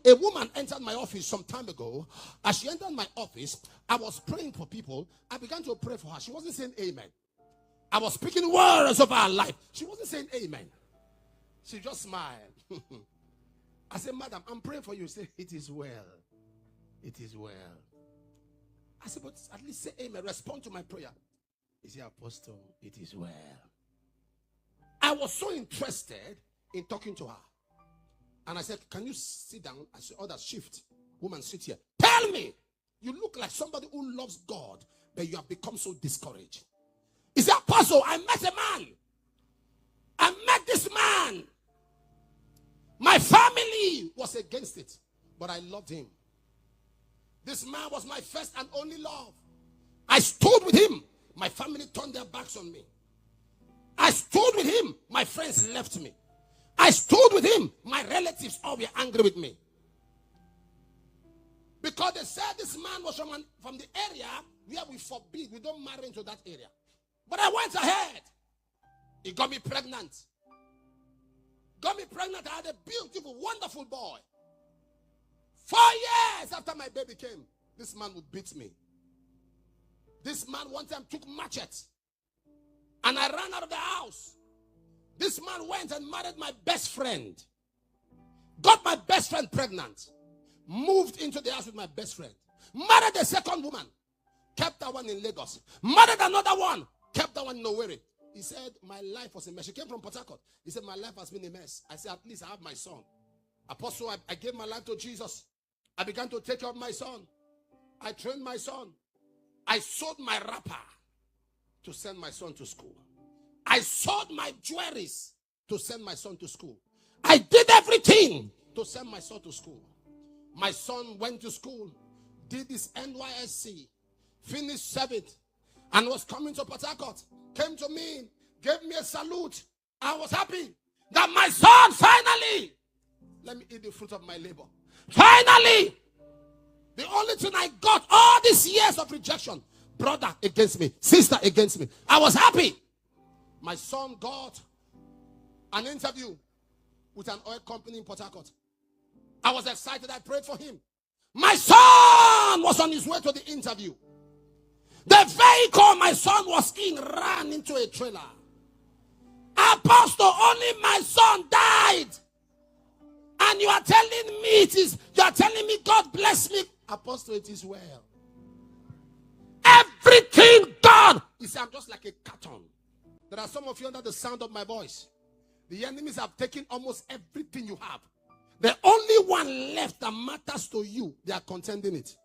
A woman entered my office some time ago. As she entered my office, I was praying for people. I began to pray for her. She wasn't saying amen. I was speaking words of her life. She wasn't saying amen. She just smiled. I said, madam, I'm praying for you. She said, it is well. It is well. I said, but at least say amen. Respond to my prayer. He said, Apostle, it is well. I was so interested in talking to her. And I said, can you sit down? I said, others shift. Woman, sit here. Tell me, you look like somebody who loves God, but you have become so discouraged. He said, Apostle, I met a man. I met this man. My family was against it, but I loved him. This man was my first and only love. I stood with him. My family turned their backs on me. I stood with him. My friends left me. I stood with him. My relatives all were angry with me. Because they said this man was from the area where we forbid, we don't marry into that area. But I went ahead. He got me pregnant. Got me pregnant. I had a beautiful, wonderful boy. 4 years after my baby came, this man would beat me. This man one time took machete. And I ran out of the house. This man went and married my best friend. Got my best friend pregnant. Moved into the house with my best friend. Married a second woman. Kept that one in Lagos. Married another one. Kept that one in Owerri. He said, my life was a mess. She came from Port Harcourt. He said, my life has been a mess. I said, at least I have my son. Apostle, I gave my life to Jesus. I began to take care of my son. I trained my son. I sold my wrapper to send my son to school. I sold my jewelries to send my son to school. I did everything to send my son to school. My son went to school, did his NYSC, finished 7th, and was coming to Port Harcourt. Came to me, gave me a salute. I was happy that my son finally, let me eat the fruit of my labor. Finally, the only thing I got all these years of rejection, brother against me, sister against me. I was happy. My son got an interview with an oil company in Port Harcourt. I was excited. I prayed for him. My son was on his way to the interview. The vehicle my son was in ran into a trailer. Apostle, only my son died. And you are telling me you are telling me God bless me. Apostle, it is well. Everything done. He said, I'm just like a carton. There are some of you under the sound of my voice. The enemies have taken almost everything you have. The only one left that matters to you, they are contending it.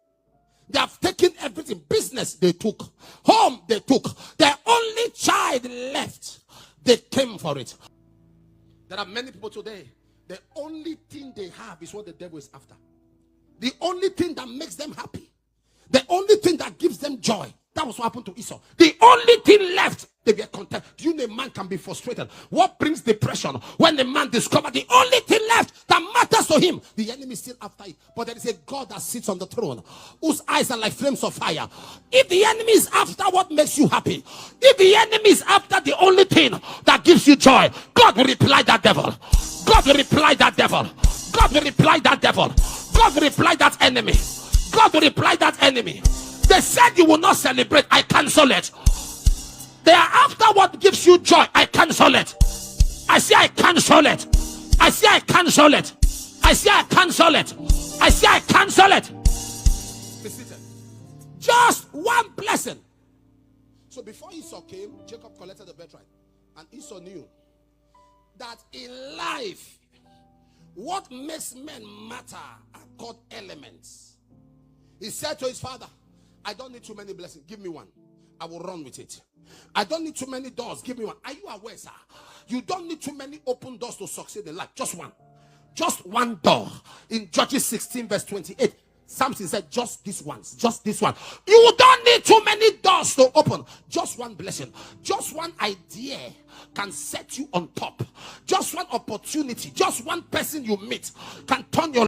They have taken everything. Business, they took. Home, they took. The only child left, they came for it. There are many people today, the only thing they have is what the devil is after. The only thing that makes them happy. The only thing that gives them joy. That was what happened to Esau. The only thing left, they were content. Do you know a man can be frustrated? What brings depression? When a man discovers the only thing left that matters to him, the enemy is still after it. But there is a God that sits on the throne, whose eyes are like flames of fire. If the enemy is after what makes you happy, if the enemy is after the only thing that gives you joy, God will reply that devil. God will reply that devil. God will reply that devil. God will reply that enemy. God will reply that enemy. They said you will not celebrate. I cancel it. They are after what gives you joy. I cancel it. I say I cancel it. I say I cancel it. I say I cancel it. I say I cancel it. Be seated. Just one blessing. So before Esau came, Jacob collected the birthright. And Esau knew that in life, what makes men matter are called elements. He said to his father, I don't need too many blessings. Give me one. I will run with it. I don't need too many doors. Give me one. Are you aware, sir? You don't need too many open doors to succeed in life. Just one. Just one door. In Judges 16 verse 28, Samson said, just this one. Just this one. You don't need too many doors to open. Just one blessing. Just one idea can set you on top. Just one opportunity. Just one person you meet can turn your